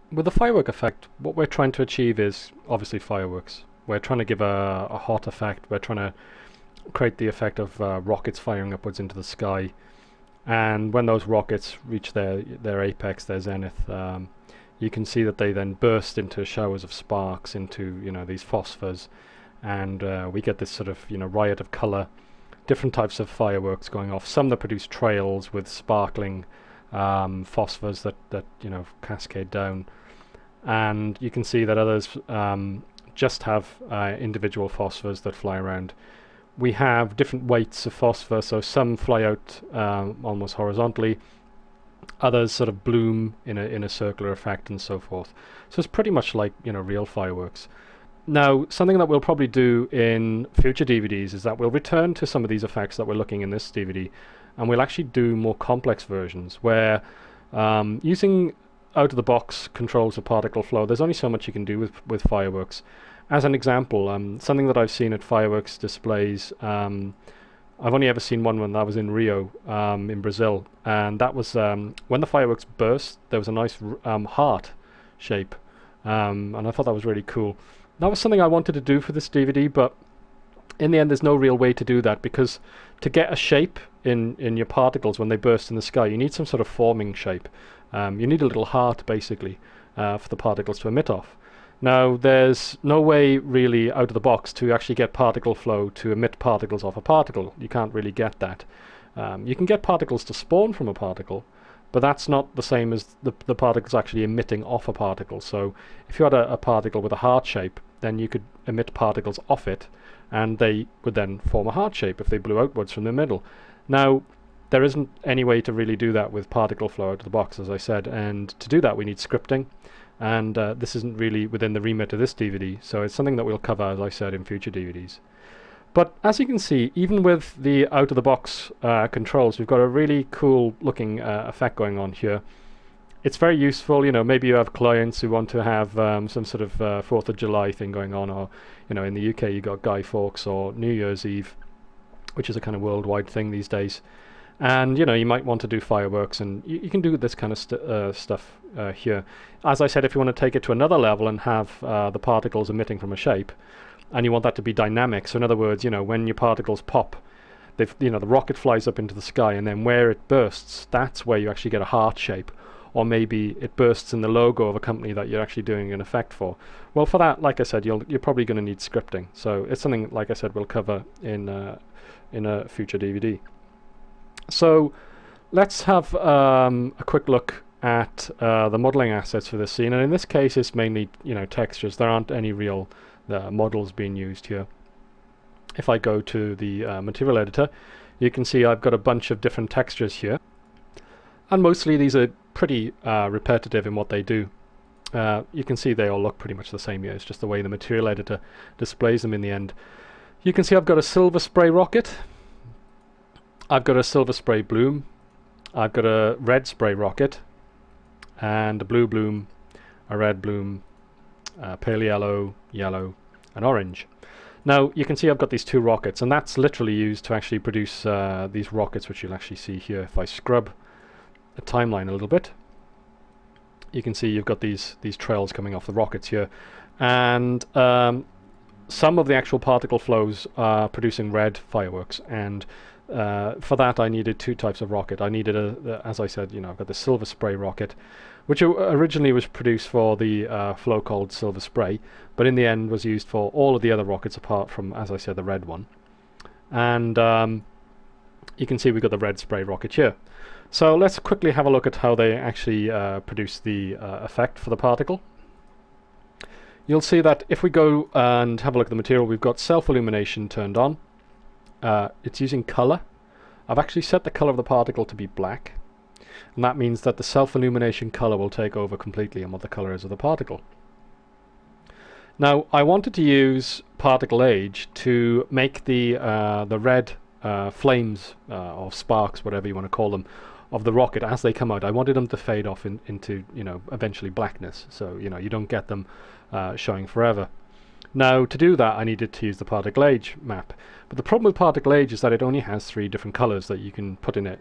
With the firework effect, what we're trying to achieve is obviously fireworks. We're trying to give a hot effect. We're trying to create the effect of rockets firing upwards into the sky. And when those rockets reach their apex, their zenith, you can see that they then burst into showers of sparks, into these phosphors, and we get this sort of riot of color, different types of fireworks going off. Some that produce trails with sparkling phosphors that cascade down, and you can see that others just have individual phosphors that fly around. We have different weights of phosphor, so some fly out almost horizontally, others sort of bloom in a circular effect, and so forth. So it's pretty much like real fireworks. Now, something that we'll probably do in future DVDs is that we'll return to some of these effects that we're looking in this DVD, and we'll actually do more complex versions where using out-of-the-box controls of particle flow, there's only so much you can do with fireworks. As an example, something that I've seen at fireworks displays, I've only ever seen one when that was in Rio, in Brazil, and that was when the fireworks burst, there was a nice heart shape, and I thought that was really cool. That was something I wanted to do for this DVD, but in the end there's no real way to do that, because to get a shape in your particles when they burst in the sky, you need some sort of forming shape. You need a little heart, basically, for the particles to emit off. Now, there's no way really out of the box to actually get particle flow to emit particles off a particle. You can't really get that. You can get particles to spawn from a particle, but that's not the same as the particles actually emitting off a particle. So if you had a particle with a heart shape, then you could emit particles off it, and they would then form a heart shape if they blew outwards from the middle. Now, there isn't any way to really do that with particle flow out of the box, as I said, and to do that we need scripting. And this isn't really within the remit of this DVD, so it's something that we'll cover, as I said, in future DVDs. But as you can see, even with the out-of-the-box controls, we've got a really cool looking effect going on here. It's very useful. Maybe you have clients who want to have some sort of 4th of July thing going on, or in the UK you got Guy Fawkes or New Year's Eve, which is a kind of worldwide thing these days. And you might want to do fireworks, and you can do this kind of stuff here. As I said, if you want to take it to another level and have the particles emitting from a shape, and you want that to be dynamic, so in other words, when your particles pop, the rocket flies up into the sky, and then where it bursts, that's where you actually get a heart shape. Or maybe it bursts in the logo of a company that you're actually doing an effect for. Well, for that, like I said, you're probably going to need scripting. So it's something, like I said, we'll cover in a future DVD. So let's have a quick look at the modeling assets for this scene, and in this case it's mainly textures. There aren't any real models being used here. If I go to the material editor, you can see I've got a bunch of different textures here, and mostly these are pretty repetitive in what they do. You can see they all look pretty much the same here. It's just the way the material editor displays them in the end. You can see I've got a silver spray rocket, I've got a silver spray bloom, I've got a red spray rocket, and a blue bloom, a red bloom, pale yellow, yellow, and orange. Now you can see I've got these two rockets, and that's literally used to actually produce these rockets, which you'll actually see here. If I scrub the timeline a little bit, you can see you've got these trails coming off the rockets here, and some of the actual particle flows are producing red fireworks, and for that I needed two types of rocket. I needed as I said, I've got the silver spray rocket, which originally was produced for the flow called silver spray, but in the end was used for all of the other rockets apart from, as I said, the red one. And you can see we've got the red spray rocket here. So let's quickly have a look at how they actually produce the effect for the particle. You'll see that if we go and have a look at the material, we've got self-illumination turned on. It's using color. I've actually set the color of the particle to be black, and that means that the self-illumination color will take over completely on what the color is of the particle. Now I wanted to use particle age to make the red flames or sparks, whatever you want to call them, of the rocket as they come out. I wanted them to fade off into eventually blackness, so you don't get them showing forever. Now to do that I needed to use the particle age map, but the problem with particle age is that it only has 3 different colors that you can put in it.